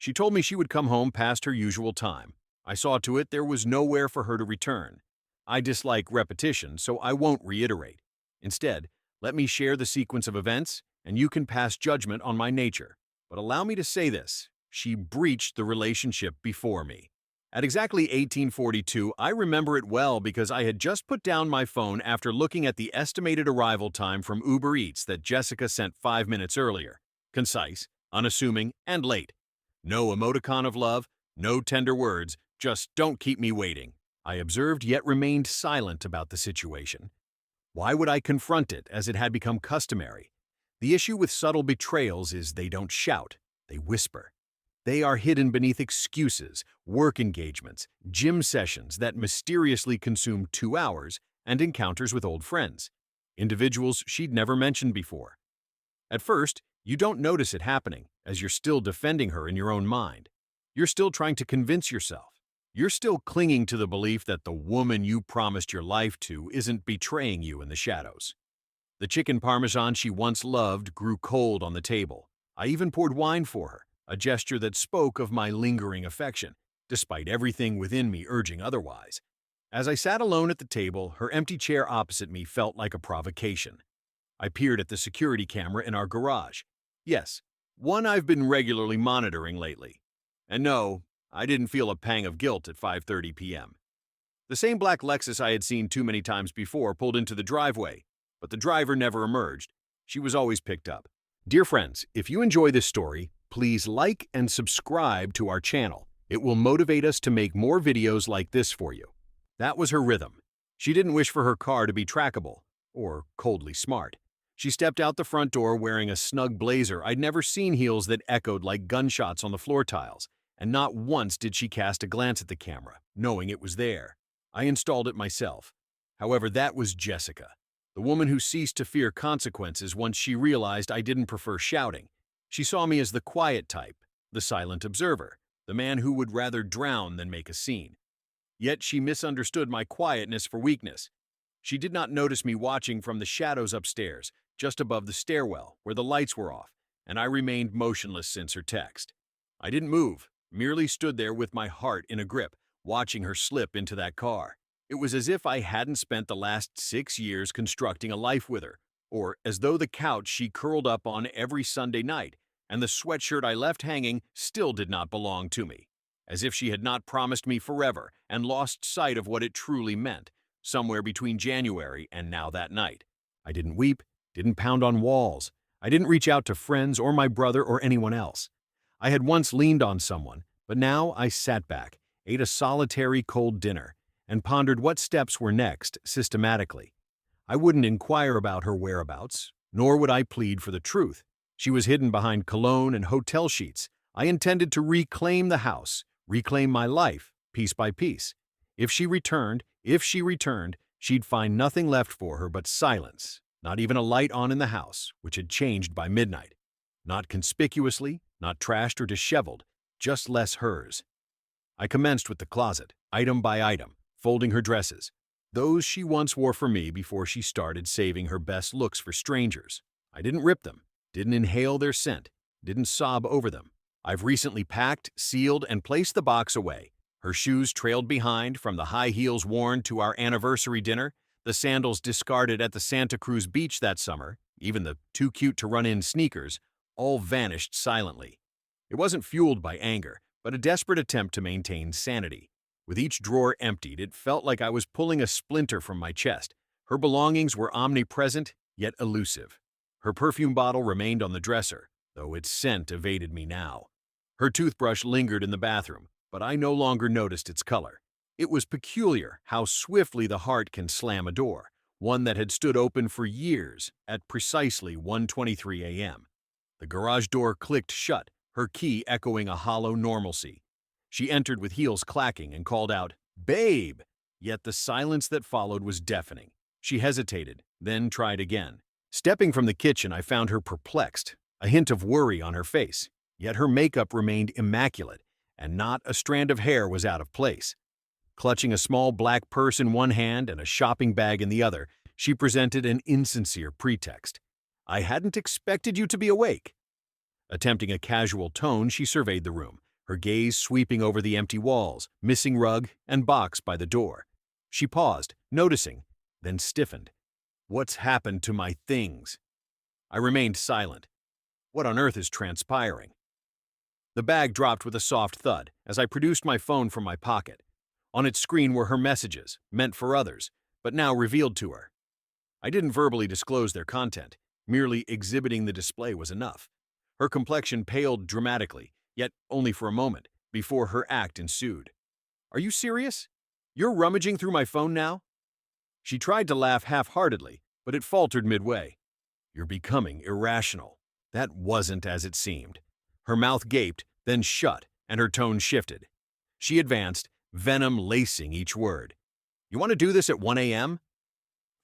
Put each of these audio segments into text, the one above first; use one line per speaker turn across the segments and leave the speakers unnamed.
She told me she would come home past her usual time. I saw to it there was nowhere for her to return. I dislike repetition, so I won't reiterate. Instead, let me share the sequence of events, and you can pass judgment on my nature. But allow me to say this: she breached the relationship before me. At exactly 1842, I remember it well because I had just put down my phone after looking at the estimated arrival time from Uber Eats that Jessica sent 5 minutes earlier. Concise, unassuming, and late. No emoticon of love, no tender words, just don't keep me waiting. I observed yet remained silent about the situation. Why would I confront it as it had become customary? The issue with subtle betrayals is they don't shout, they whisper. They are hidden beneath excuses, work engagements, gym sessions that mysteriously consume 2 hours, and encounters with old friends, individuals she'd never mentioned before. At first, you don't notice it happening, as you're still defending her in your own mind. You're still trying to convince yourself. You're still clinging to the belief that the woman you promised your life to isn't betraying you in the shadows. The chicken parmesan she once loved grew cold on the table. I even poured wine for her, a gesture that spoke of my lingering affection, despite everything within me urging otherwise. As I sat alone at the table, her empty chair opposite me felt like a provocation. I peered at the security camera in our garage. Yes, one I've been regularly monitoring lately. And no, I didn't feel a pang of guilt at 5:30 p.m. The same black Lexus I had seen too many times before pulled into the driveway, but the driver never emerged. She was always picked up. Dear friends, if you enjoy this story, please like and subscribe to our channel. It will motivate us to make more videos like this for you. That was her rhythm. She didn't wish for her car to be trackable, or coldly smart. She stepped out the front door wearing a snug blazer. I'd never seen heels that echoed like gunshots on the floor tiles, and not once did she cast a glance at the camera, knowing it was there. I installed it myself. However, that was Jessica, the woman who ceased to fear consequences once she realized I didn't prefer shouting. She saw me as the quiet type, the silent observer, the man who would rather drown than make a scene. Yet she misunderstood my quietness for weakness. She did not notice me watching from the shadows upstairs, just above the stairwell, where the lights were off, and I remained motionless since her text. I didn't move, merely stood there with my heart in a grip, watching her slip into that car. It was as if I hadn't spent the last 6 years constructing a life with her, or as though the couch she curled up on every Sunday night and the sweatshirt I left hanging still did not belong to me. As if she had not promised me forever and lost sight of what it truly meant, somewhere between January and now that night. I didn't weep, didn't pound on walls. I didn't reach out to friends or my brother or anyone else. I had once leaned on someone, but now I sat back, ate a solitary cold dinner, and pondered what steps were next systematically. I wouldn't inquire about her whereabouts, nor would I plead for the truth. She was hidden behind cologne and hotel sheets. I intended to reclaim the house, reclaim my life, piece by piece. If she returned, she'd find nothing left for her but silence, not even a light on in the house, which had changed by midnight. Not conspicuously, not trashed or disheveled, just less hers. I commenced with the closet, item by item, folding her dresses, those she once wore for me before she started saving her best looks for strangers. I didn't rip them, didn't inhale their scent, didn't sob over them. I've recently packed, sealed, and placed the box away. Her shoes trailed behind, from the high heels worn to our anniversary dinner, the sandals discarded at the Santa Cruz beach that summer, even the too cute to run in sneakers, all vanished silently. It wasn't fueled by anger, but a desperate attempt to maintain sanity. With each drawer emptied, it felt like I was pulling a splinter from my chest. Her belongings were omnipresent, yet elusive. Her perfume bottle remained on the dresser, though its scent evaded me now. Her toothbrush lingered in the bathroom, but I no longer noticed its color. It was peculiar how swiftly the heart can slam a door, one that had stood open for years at precisely 1:23 a.m. The garage door clicked shut, her key echoing a hollow normalcy. She entered with heels clacking and called out, "Babe!" Yet the silence that followed was deafening. She hesitated, then tried again. Stepping from the kitchen, I found her perplexed, a hint of worry on her face. Yet her makeup remained immaculate, and not a strand of hair was out of place. Clutching a small black purse in one hand and a shopping bag in the other, she presented an insincere pretext. "I hadn't expected you to be awake." Attempting a casual tone, she surveyed the room, her gaze sweeping over the empty walls, missing rug, and box by the door. She paused, noticing, then stiffened. What's happened to my things? I remained silent. What on earth is transpiring? The bag dropped with a soft thud as I produced my phone from my pocket. On its screen were her messages, meant for others, but now revealed to her. I didn't verbally disclose their content. Merely exhibiting the display was enough. Her complexion paled dramatically, yet only for a moment, before her act ensued. Are you serious? You're rummaging through my phone now? She tried to laugh half-heartedly, but it faltered midway. You're becoming irrational. That wasn't as it seemed. Her mouth gaped, then shut, and her tone shifted. She advanced, venom lacing each word. You want to do this at 1 a.m.?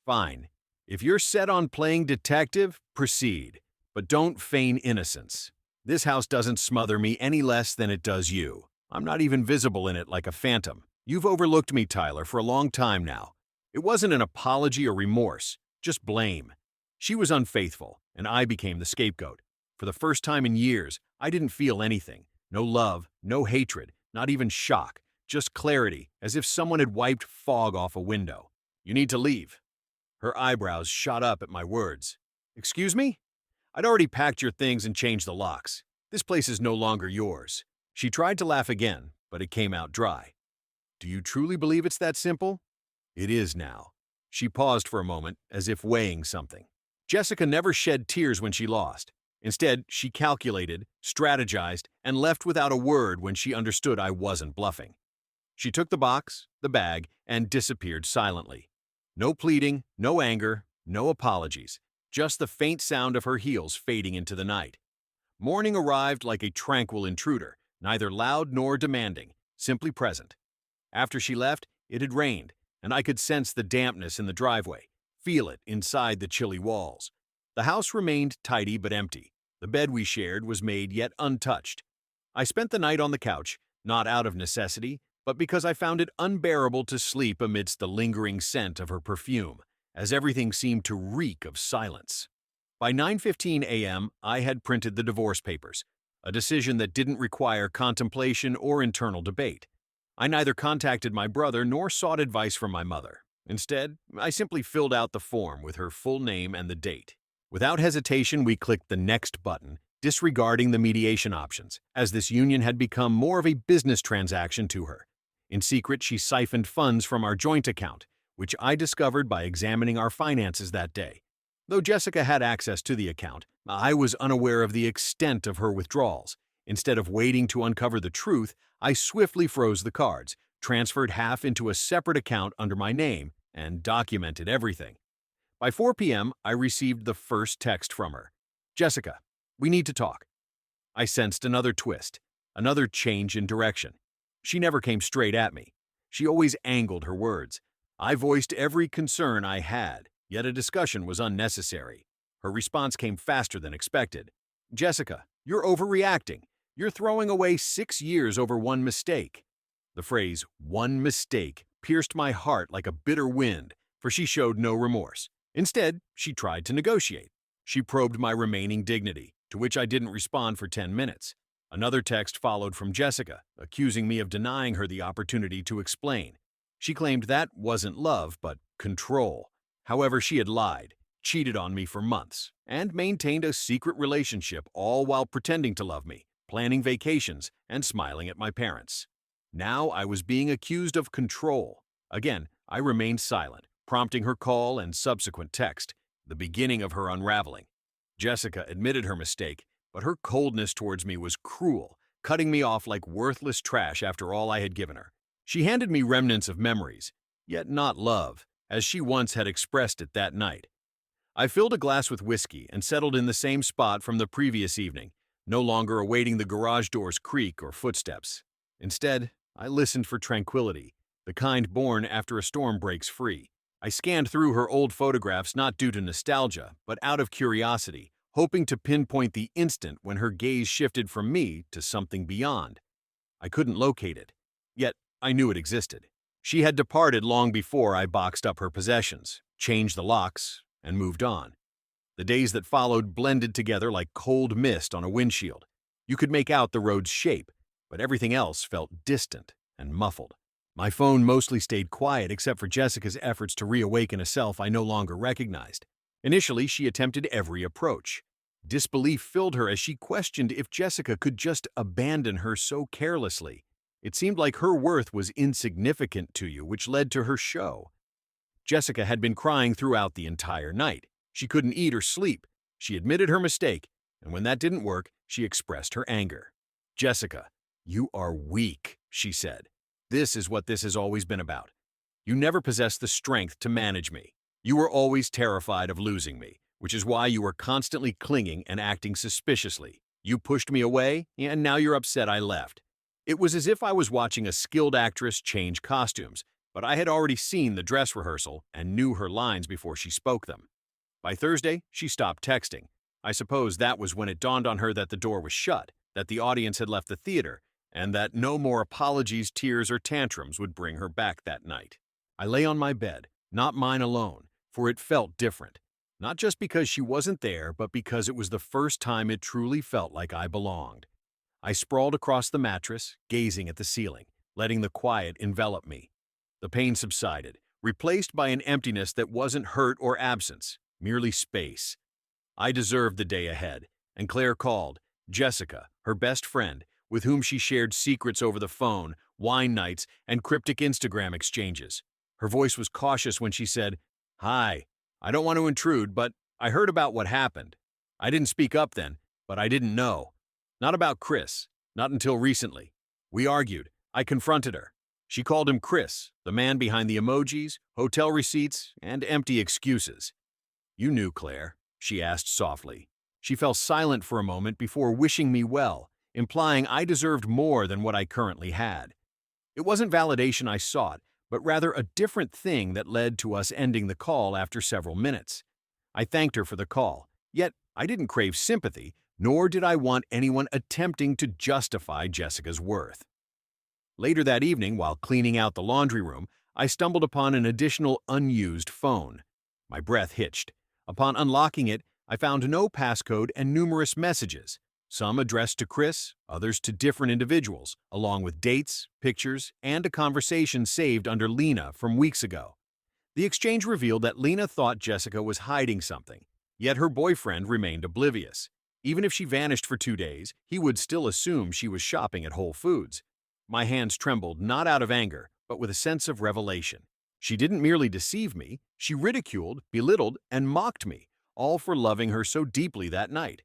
Fine. If you're set on playing detective, proceed. But don't feign innocence. This house doesn't smother me any less than it does you. I'm not even visible in it like a phantom. You've overlooked me, Tyler, for a long time now. It wasn't an apology or remorse, just blame. She was unfaithful, and I became the scapegoat. For the first time in years, I didn't feel anything. No love, no hatred, not even shock. Just clarity, as if someone had wiped fog off a window. You need to leave. Her eyebrows shot up at my words. Excuse me? I'd already packed your things and changed the locks. This place is no longer yours. She tried to laugh again, but it came out dry. Do you truly believe it's that simple? It is now. She paused for a moment, as if weighing something. Jessica never shed tears when she lost. Instead, she calculated, strategized, and left without a word when she understood I wasn't bluffing. She took the box, the bag, and disappeared silently. No pleading, no anger, no apologies, just the faint sound of her heels fading into the night. Morning arrived like a tranquil intruder, neither loud nor demanding, simply present. After she left, it had rained, and I could sense the dampness in the driveway, feel it inside the chilly walls. The house remained tidy but empty. The bed we shared was made yet untouched. I spent the night on the couch, not out of necessity, but because I found it unbearable to sleep amidst the lingering scent of her perfume, as everything seemed to reek of silence. By 9:15 a.m., I had printed the divorce papers, a decision that didn't require contemplation or internal debate. I neither contacted my brother nor sought advice from my mother. Instead, I simply filled out the form with her full name and the date. Without hesitation, we clicked the next button, disregarding the mediation options, as this union had become more of a business transaction to her. In secret, she siphoned funds from our joint account, which I discovered by examining our finances that day. Though Jessica had access to the account, I was unaware of the extent of her withdrawals. Instead of waiting to uncover the truth, I swiftly froze the cards, transferred half into a separate account under my name, and documented everything. By 4 p.m., I received the first text from her. Jessica, we need to talk. I sensed another twist, another change in direction. She never came straight at me. She always angled her words. I voiced every concern I had, yet a discussion was unnecessary. Her response came faster than expected. Jessica, you're overreacting. You're throwing away 6 years over one mistake. The phrase, one mistake, pierced my heart like a bitter wind, for she showed no remorse. Instead, she tried to negotiate. She probed my remaining dignity, to which I didn't respond for 10 minutes. Another text followed from Jessica, accusing me of denying her the opportunity to explain. She claimed that wasn't love, but control. However, she had lied, cheated on me for months, and maintained a secret relationship, all while pretending to love me, planning vacations, and smiling at my parents. Now I was being accused of control. Again, I remained silent, prompting her call and subsequent text, the beginning of her unraveling. Jessica admitted her mistake, but her coldness towards me was cruel, cutting me off like worthless trash after all I had given her. She handed me remnants of memories, yet not love, as she once had expressed it that night. I filled a glass with whiskey and settled in the same spot from the previous evening, no longer awaiting the garage door's creak or footsteps. Instead, I listened for tranquility, the kind born after a storm breaks free. I scanned through her old photographs not due to nostalgia, but out of curiosity, hoping to pinpoint the instant when her gaze shifted from me to something beyond. I couldn't locate it, yet I knew it existed. She had departed long before I boxed up her possessions, changed the locks, and moved on. The days that followed blended together like cold mist on a windshield. You could make out the road's shape, but everything else felt distant and muffled. My phone mostly stayed quiet except for Jessica's efforts to reawaken a self I no longer recognized. Initially, she attempted every approach. Disbelief filled her as she questioned if Jessica could just abandon her so carelessly. It seemed like her worth was insignificant to you, which led to her show. Jessica had been crying throughout the entire night. She couldn't eat or sleep. She admitted her mistake, and when that didn't work, she expressed her anger. "Jessica, you are weak," she said. "This is what this has always been about. You never possessed the strength to manage me. You were always terrified of losing me, which is why you were constantly clinging and acting suspiciously. You pushed me away, and now you're upset I left." It was as if I was watching a skilled actress change costumes, but I had already seen the dress rehearsal and knew her lines before she spoke them. By Thursday, she stopped texting. I suppose that was when it dawned on her that the door was shut, that the audience had left the theater, and that no more apologies, tears, or tantrums would bring her back that night. I lay on my bed, not mine alone, for it felt different. Not just because she wasn't there, but because it was the first time it truly felt like I belonged. I sprawled across the mattress, gazing at the ceiling, letting the quiet envelop me. The pain subsided, replaced by an emptiness that wasn't hurt or absence, merely space. I deserved the day ahead, and Claire called. Jessica, her best friend, with whom she shared secrets over the phone, wine nights, and cryptic Instagram exchanges. Her voice was cautious when she said, "Hi, I don't want to intrude, but I heard about what happened. I didn't speak up then, but I didn't know. Not about Chris, not until recently. We argued. I confronted her. She called him Chris, the man behind the emojis, hotel receipts, and empty excuses." "You knew, Claire?" she asked softly. She fell silent for a moment before wishing me well, implying I deserved more than what I currently had. It wasn't validation I sought, but rather a different thing that led to us ending the call after several minutes. I thanked her for the call, yet I didn't crave sympathy, nor did I want anyone attempting to justify Jessica's worth. Later that evening, while cleaning out the laundry room, I stumbled upon an additional unused phone. My breath hitched. Upon unlocking it, I found no passcode and numerous messages, some addressed to Chris, others to different individuals, along with dates, pictures, and a conversation saved under Lena from weeks ago. The exchange revealed that Lena thought Jessica was hiding something, yet her boyfriend remained oblivious. Even if she vanished for 2 days, he would still assume she was shopping at Whole Foods. My hands trembled, not out of anger, but with a sense of revelation. She didn't merely deceive me, she ridiculed, belittled, and mocked me, all for loving her so deeply that night.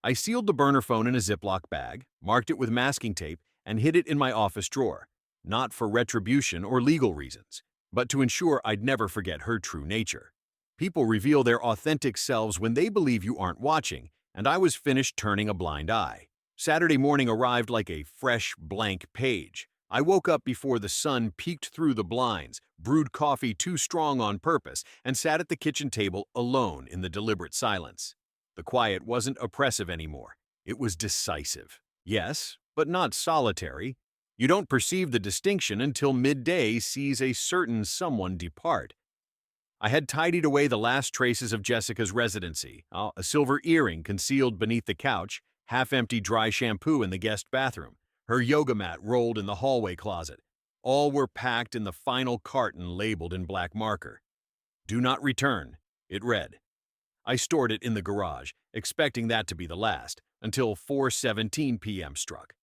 I sealed the burner phone in a Ziploc bag, marked it with masking tape, and hid it in my office drawer, not for retribution or legal reasons, but to ensure I'd never forget her true nature. People reveal their authentic selves when they believe you aren't watching, and I was finished turning a blind eye. Saturday morning arrived like a fresh, blank page. I woke up before the sun peeked through the blinds, brewed coffee too strong on purpose, and sat at the kitchen table alone in the deliberate silence. The quiet wasn't oppressive anymore. It was decisive. Yes, but not solitary. You don't perceive the distinction until midday sees a certain someone depart. I had tidied away the last traces of Jessica's residency, a silver earring concealed beneath the couch, half-empty dry shampoo in the guest bathroom, her yoga mat rolled in the hallway closet. All were packed in the final carton labeled in black marker. "Do not return," it read. I stored it in the garage, expecting that to be the last, until 4:17 p.m. struck.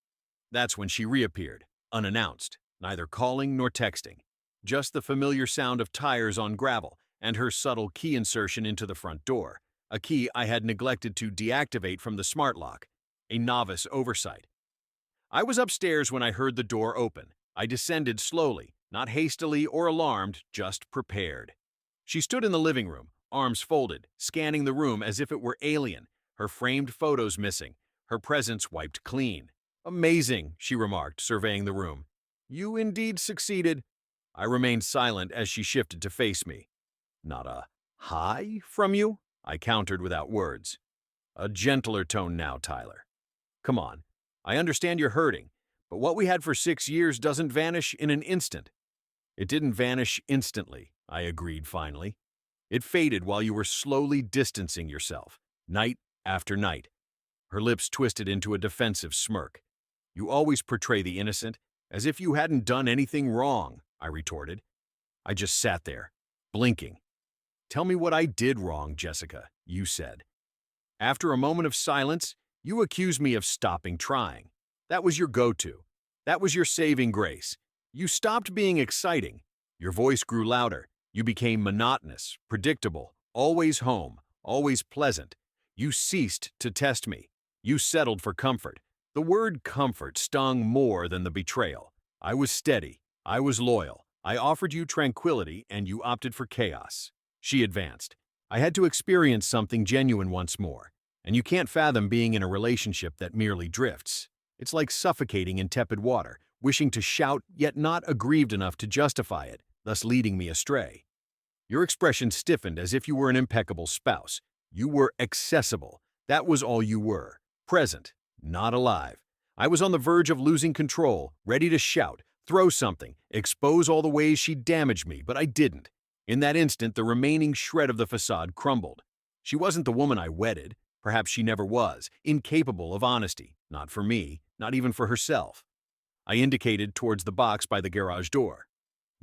That's when she reappeared, unannounced, neither calling nor texting. Just the familiar sound of tires on gravel and her subtle key insertion into the front door, a key I had neglected to deactivate from the smart lock, a novice oversight. I was upstairs when I heard the door open. I descended slowly, not hastily or alarmed, just prepared. She stood in the living room, arms folded, scanning the room as if it were alien, her framed photos missing, her presence wiped clean. "Amazing," she remarked, surveying the room. "You indeed succeeded." I remained silent as she shifted to face me. "Not a hi from you?" I countered without words. "A gentler tone now, Tyler. Come on. I understand you're hurting, but what we had for 6 years doesn't vanish in an instant." "It didn't vanish instantly," I agreed finally. "It faded while you were slowly distancing yourself, night after night." Her lips twisted into a defensive smirk. You always portray the innocent, as if you hadn't done anything wrong, I retorted. I just sat there, blinking. Tell me what I did wrong, Jessica, you said. After a moment of silence, you accused me of stopping trying. That was your go-to. That was your saving grace. You stopped being exciting. Your voice grew louder. You became monotonous, predictable, always home, always pleasant. You ceased to test me. You settled for comfort. The word comfort stung more than the betrayal. I was steady. I was loyal. I offered you tranquility, and you opted for chaos. She advanced. I had to experience something genuine once more, and you can't fathom being in a relationship that merely drifts. It's like suffocating in tepid water, wishing to shout yet not aggrieved enough to justify it, thus leading me astray. Your expression stiffened as if you were an impeccable spouse. You were accessible. That was all you were. Present, not alive. I was on the verge of losing control, ready to shout, throw something, expose all the ways she damaged me, but I didn't. In that instant, the remaining shred of the facade crumbled. She wasn't the woman I wedded. Perhaps she never was, incapable of honesty. Not for me, not even for herself. I indicated towards the box by the garage door.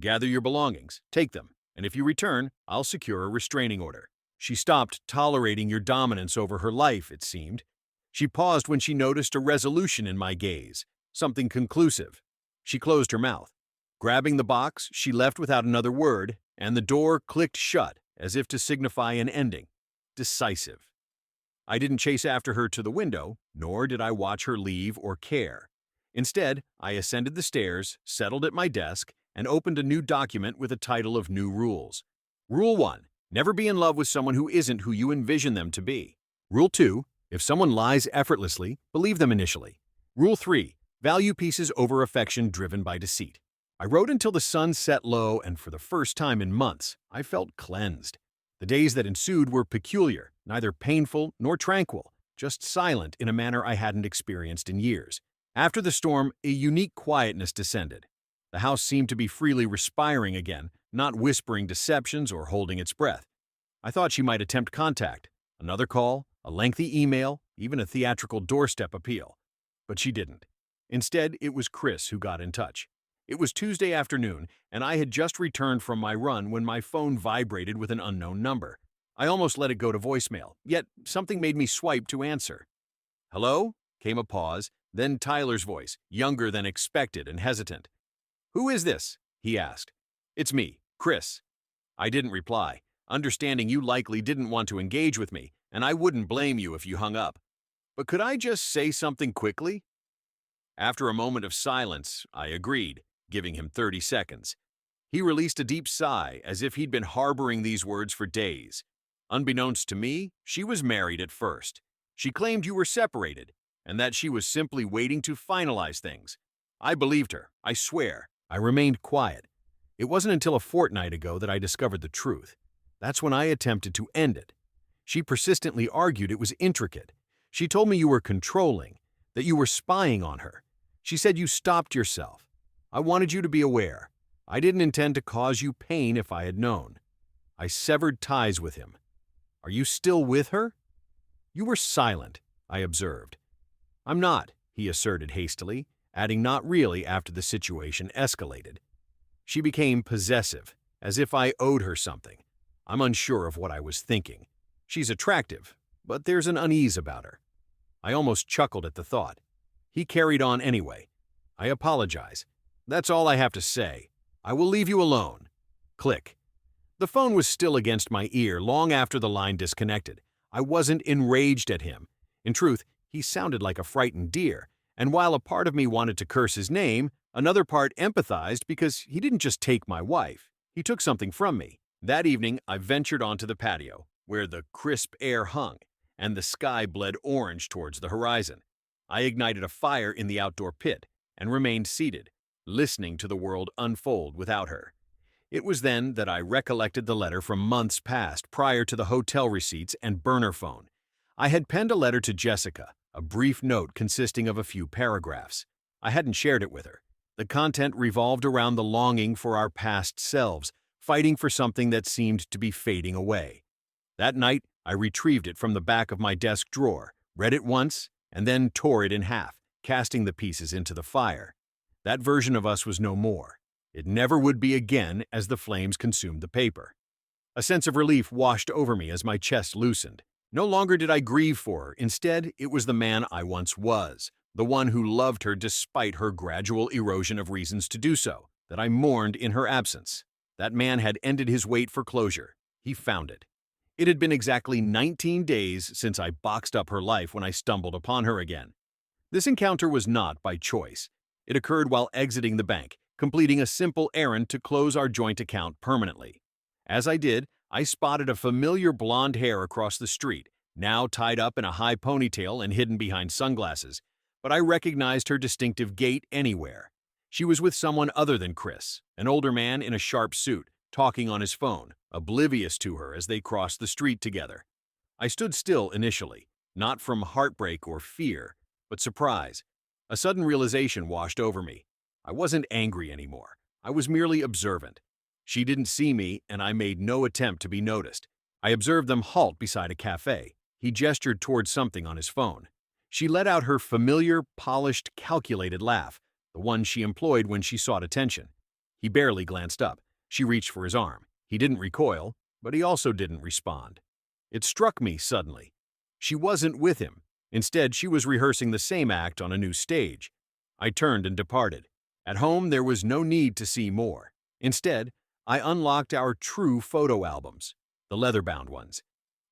Gather your belongings, take them, and if you return, I'll secure a restraining order. She stopped tolerating your dominance over her life, it seemed. She paused when she noticed a resolution in my gaze, something conclusive. She closed her mouth. Grabbing the box, she left without another word, and the door clicked shut, as if to signify an ending. Decisive. I didn't chase after her to the window, nor did I watch her leave or care. Instead, I ascended the stairs, settled at my desk, and opened a new document with a title of New Rules. Rule 1. Never be in love with someone who isn't who you envision them to be. Rule 2. If someone lies effortlessly, believe them initially. Rule 3. Value pieces over affection driven by deceit. I wrote until the sun set low, and for the first time in months, I felt cleansed. The days that ensued were peculiar, neither painful nor tranquil, just silent in a manner I hadn't experienced in years. After the storm, a unique quietness descended. The house seemed to be freely respiring again, not whispering deceptions or holding its breath. I thought she might attempt contact, another call, a lengthy email, even a theatrical doorstep appeal. But she didn't. Instead, it was Chris who got in touch. It was Tuesday afternoon, and I had just returned from my run when my phone vibrated with an unknown number. I almost let it go to voicemail, yet something made me swipe to answer. "Hello?" came a pause, then Tyler's voice, younger than expected and hesitant. "Who is this?" he asked. "It's me, Chris." I didn't reply, understanding you likely didn't want to engage with me, and I wouldn't blame you if you hung up. But could I just say something quickly? After a moment of silence, I agreed, giving him 30 seconds. He released a deep sigh, as if he'd been harboring these words for days. Unbeknownst to me, she was married at first. She claimed you were separated, and that she was simply waiting to finalize things. I believed her, I swear. I remained quiet. It wasn't until a fortnight ago that I discovered the truth. That's when I attempted to end it. She persistently argued it was intricate. She told me you were controlling, that you were spying on her. She said you stopped yourself. I wanted you to be aware. I didn't intend to cause you pain if I had known. I severed ties with him. Are you still with her? You were silent, I observed. I'm not, he asserted hastily, adding not really after the situation escalated. She became possessive, as if I owed her something. I'm unsure of what I was thinking. She's attractive, but there's an unease about her. I almost chuckled at the thought. He carried on anyway. I apologize. That's all I have to say. I will leave you alone. Click. The phone was still against my ear long after the line disconnected. I wasn't enraged at him. In truth, he sounded like a frightened deer, and while a part of me wanted to curse his name, another part empathized because he didn't just take my wife. He took something from me. That evening, I ventured onto the patio, where the crisp air hung, and the sky bled orange towards the horizon. I ignited a fire in the outdoor pit and remained seated, listening to the world unfold without her. It was then that I recollected the letter from months past prior to the hotel receipts and burner phone. I had penned a letter to Jessica, a brief note consisting of a few paragraphs. I hadn't shared it with her. The content revolved around the longing for our past selves, fighting for something that seemed to be fading away. That night, I retrieved it from the back of my desk drawer, read it once, and then tore it in half, casting the pieces into the fire. That version of us was no more. It never would be again as the flames consumed the paper. A sense of relief washed over me as my chest loosened. No longer did I grieve for her. Instead, it was the man I once was, the one who loved her despite her gradual erosion of reasons to do so, that I mourned in her absence. That man had ended his wait for closure. He found it. It had been exactly 19 days since I boxed up her life when I stumbled upon her again. This encounter was not by choice. It occurred while exiting the bank, completing a simple errand to close our joint account permanently. As I did, I spotted a familiar blonde hair across the street, now tied up in a high ponytail and hidden behind sunglasses, but I recognized her distinctive gait anywhere. She was with someone other than Chris, an older man in a sharp suit, talking on his phone, oblivious to her as they crossed the street together. I stood still initially, not from heartbreak or fear, but surprise. A sudden realization washed over me. I wasn't angry anymore. I was merely observant. She didn't see me, and I made no attempt to be noticed. I observed them halt beside a cafe. He gestured towards something on his phone. She let out her familiar, polished, calculated laugh, the one she employed when she sought attention. He barely glanced up. She reached for his arm. He didn't recoil, but he also didn't respond. It struck me suddenly. She wasn't with him. Instead, she was rehearsing the same act on a new stage. I turned and departed. At home, there was no need to see more. Instead, I unlocked our true photo albums, the leather-bound ones.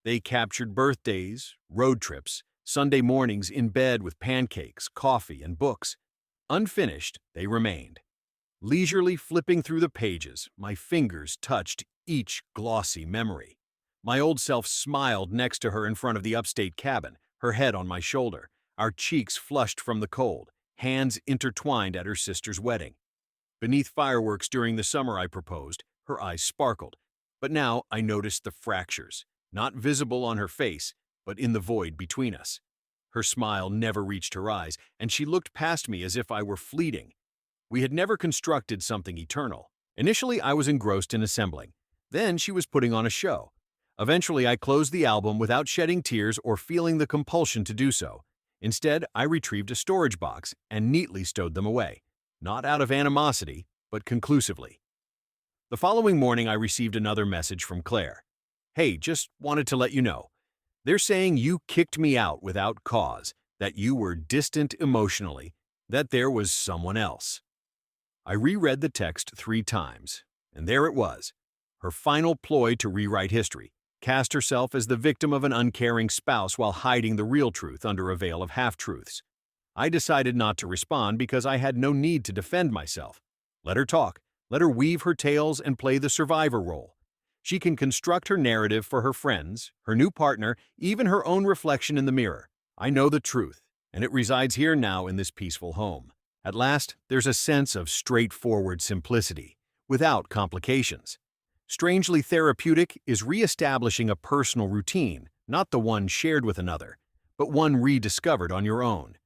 They captured birthdays, road trips, Sunday mornings in bed with pancakes, coffee, and books. Unfinished, they remained. Leisurely flipping through the pages, my fingers touched each glossy memory. My old self smiled next to her in front of the upstate cabin, her head on my shoulder, our cheeks flushed from the cold, hands intertwined at her sister's wedding. Beneath fireworks during the summer I proposed, her eyes sparkled, but now I noticed the fractures, not visible on her face, but in the void between us. Her smile never reached her eyes, and she looked past me as if I were fleeting. We had never constructed something eternal. Initially, I was engrossed in assembling. Then she was putting on a show. Eventually, I closed the album without shedding tears or feeling the compulsion to do so. Instead, I retrieved a storage box and neatly stowed them away, not out of animosity, but conclusively. The following morning, I received another message from Claire. "Hey, just wanted to let you know. They're saying you kicked me out without cause, that you were distant emotionally, that there was someone else." I reread the text 3 times, and there it was, her final ploy to rewrite history, cast herself as the victim of an uncaring spouse while hiding the real truth under a veil of half-truths. I decided not to respond because I had no need to defend myself. Let her talk. Let her weave her tales and play the survivor role. She can construct her narrative for her friends, her new partner, even her own reflection in the mirror. I know the truth, and it resides here now in this peaceful home. At last, there's a sense of straightforward simplicity, without complications. Strangely therapeutic is reestablishing a personal routine, not the one shared with another, but one rediscovered on your own.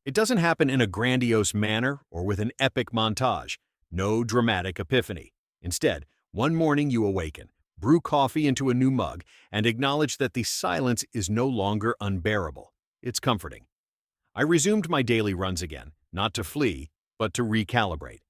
It doesn't happen in a grandiose manner or with an epic montage, no dramatic epiphany. Instead, one morning you awaken, brew coffee into a new mug, and acknowledge that the silence is no longer unbearable. It's comforting. I resumed my daily runs again, not to flee, but to recalibrate.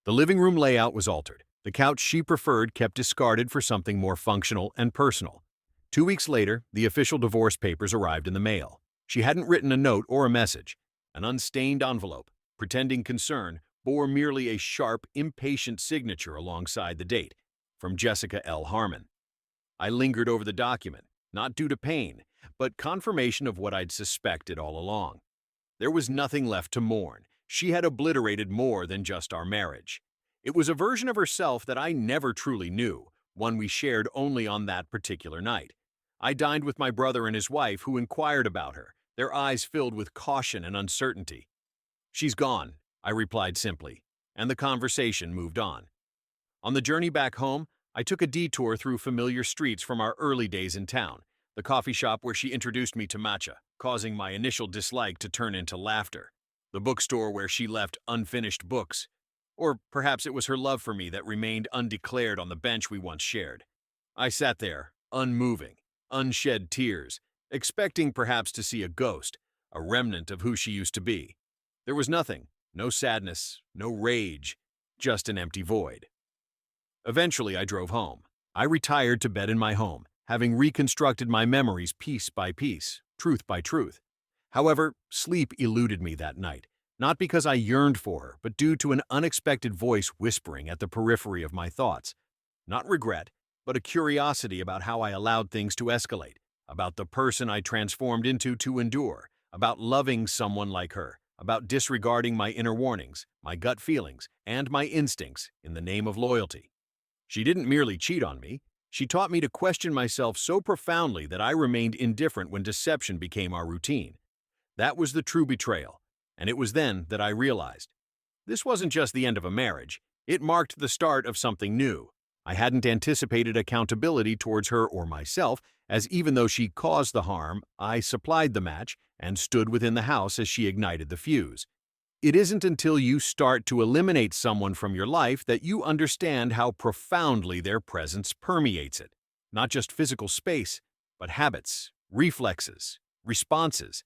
The living room layout was altered. The couch she preferred kept discarded for something more functional and personal. 2 weeks later, the official divorce papers arrived in the mail. She hadn't written a note or a message. An unstained envelope, pretending concern, bore merely a sharp, impatient signature alongside the date, from Jessica L. Harmon. I lingered over the document, not due to pain, but confirmation of what I'd suspected all along. There was nothing left to mourn. She had obliterated more than just our marriage. It was a version of herself that I never truly knew, one we shared only on that particular night. I dined with my brother and his wife, who inquired about her, their eyes filled with caution and uncertainty. "She's gone," I replied simply, and the conversation moved on. On the journey back home, I took a detour through familiar streets from our early days in town, the coffee shop where she introduced me to matcha, causing my initial dislike to turn into laughter, the bookstore where she left unfinished books, or perhaps it was her love for me that remained undeclared on the bench we once shared. I sat there, unmoving, unshed tears, expecting perhaps to see a ghost, a remnant of who she used to be. There was nothing, no sadness, no rage, just an empty void. Eventually, I drove home. I retired to bed in my home, having reconstructed my memories piece by piece, truth by truth. However, sleep eluded me that night, not because I yearned for her, but due to an unexpected voice whispering at the periphery of my thoughts. Not regret, but a curiosity about how I allowed things to escalate, about the person I transformed into to endure, about loving someone like her, about disregarding my inner warnings, my gut feelings, and my instincts in the name of loyalty. She didn't merely cheat on me, she taught me to question myself so profoundly that I remained indifferent when deception became our routine. That was the true betrayal, and it was then that I realized. This wasn't just the end of a marriage, it marked the start of something new. I hadn't anticipated accountability towards her or myself, as even though she caused the harm, I supplied the match and stood within the house as she ignited the fuse. It isn't until you start to eliminate someone from your life that you understand how profoundly their presence permeates it. Not just physical space, but habits, reflexes, responses.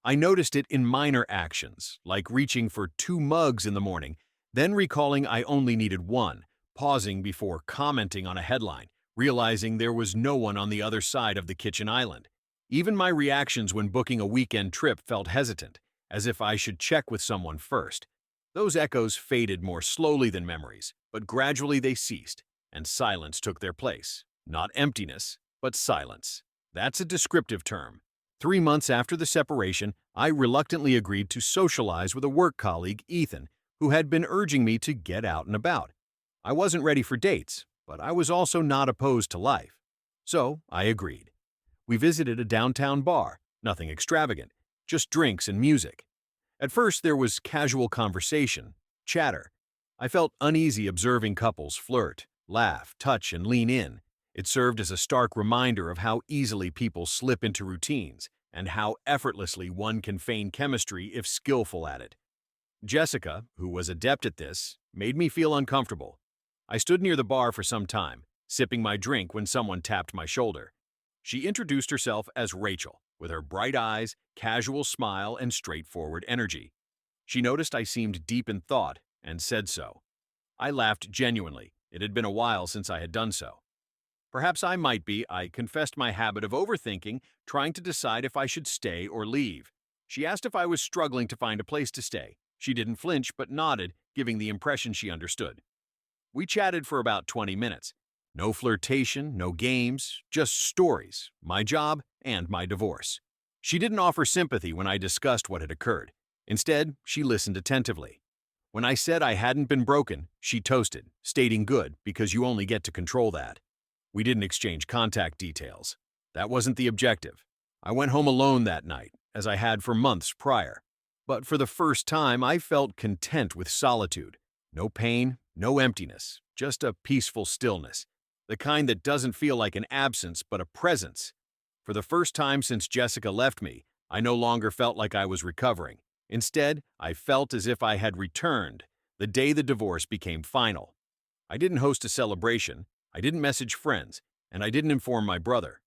I noticed it in minor actions, like reaching for 2 mugs in the morning, then recalling I only needed one, pausing before commenting on a headline, realizing there was no one on the other side of the kitchen island. Even my reactions when booking a weekend trip felt hesitant, as if I should check with someone first. Those echoes faded more slowly than memories, but gradually they ceased, and silence took their place. Not emptiness, but silence. That's a descriptive term. 3 months after the separation, I reluctantly agreed to socialize with a work colleague, Ethan, who had been urging me to get out and about. I wasn't ready for dates, but I was also not opposed to life. So I agreed. We visited a downtown bar, nothing extravagant, just drinks and music. At first, there was casual conversation, chatter. I felt uneasy observing couples flirt, laugh, touch, and lean in. It served as a stark reminder of how easily people slip into routines and how effortlessly one can feign chemistry if skillful at it. Jessica, who was adept at this, made me feel uncomfortable. I stood near the bar for some time, sipping my drink when someone tapped my shoulder. She introduced herself as Rachel, with her bright eyes, casual smile, and straightforward energy. She noticed I seemed deep in thought and said so. I laughed genuinely. It had been a while since I had done so. Perhaps I might be. I confessed my habit of overthinking, trying to decide if I should stay or leave. She asked if I was struggling to find a place to stay. She didn't flinch but nodded, giving the impression she understood. We chatted for about 20 minutes. No flirtation, no games, just stories, my job, and my divorce. She didn't offer sympathy when I discussed what had occurred. Instead, she listened attentively. When I said I hadn't been broken, she toasted, stating good because you only get to control that. We didn't exchange contact details. That wasn't the objective. I went home alone that night, as I had for months prior. But for the first time, I felt content with solitude. No pain, no emptiness, just a peaceful stillness. The kind that doesn't feel like an absence, but a presence. For the first time since Jessica left me, I no longer felt like I was recovering. Instead, I felt as if I had returned, the day the divorce became final. I didn't host a celebration, I didn't message friends, and I didn't inform my brother.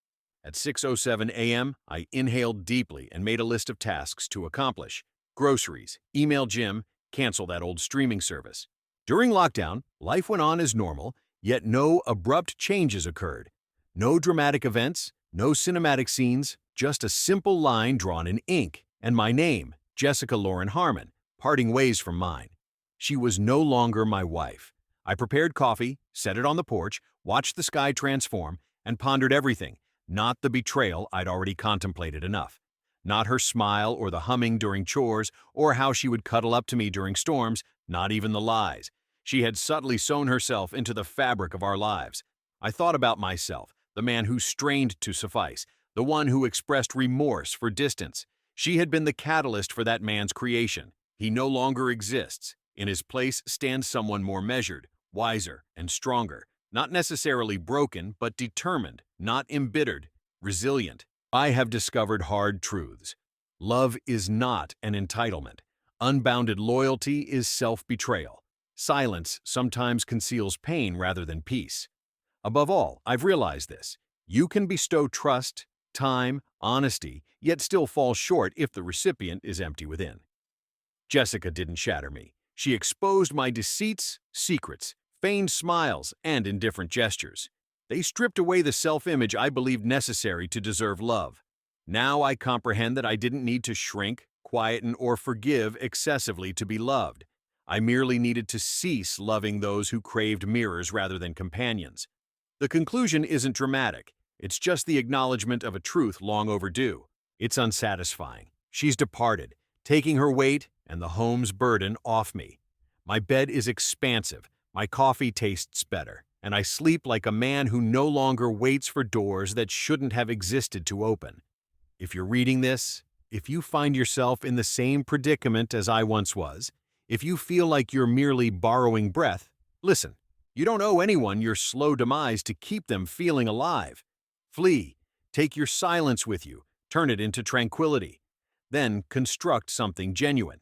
At 6:07 a.m., I inhaled deeply and made a list of tasks to accomplish. Groceries, email Jim, cancel that old streaming service. During lockdown, life went on as normal, yet no abrupt changes occurred. No dramatic events, no cinematic scenes, just a simple line drawn in ink, and my name, Jessica Lauren Harmon, parting ways from mine. She was no longer my wife. I prepared coffee, set it on the porch, watched the sky transform, and pondered everything, not the betrayal I'd already contemplated enough. Not her smile or the humming during chores, or how she would cuddle up to me during storms, not even the lies. She had subtly sewn herself into the fabric of our lives. I thought about myself, the man who strained to suffice, the one who expressed remorse for distance. She had been the catalyst for that man's creation. He no longer exists. In his place stands someone more measured, wiser, and stronger. Not necessarily broken, but determined, not embittered, resilient. I have discovered hard truths. Love is not an entitlement. Unbounded loyalty is self-betrayal. Silence sometimes conceals pain rather than peace. Above all, I've realized this. You can bestow trust, time, honesty, yet still fall short if the recipient is empty within. Jessica didn't shatter me. She exposed my deceits, secrets, feigned smiles, and indifferent gestures. They stripped away the self-image I believed necessary to deserve love. Now I comprehend that I didn't need to shrink, quieten, or forgive excessively to be loved. I merely needed to cease loving those who craved mirrors rather than companions. The conclusion isn't dramatic. It's just the acknowledgement of a truth long overdue. It's unsatisfying. She's departed, taking her weight and the home's burden off me. My bed is expansive, my coffee tastes better, and I sleep like a man who no longer waits for doors that shouldn't have existed to open. If you're reading this, if you find yourself in the same predicament as I once was, if you feel like you're merely borrowing breath, listen, you don't owe anyone your slow demise to keep them feeling alive. Flee, take your silence with you, turn it into tranquility. Then construct something genuine.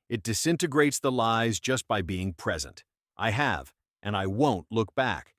It disintegrates the lies just by being present. I have, and I won't look back.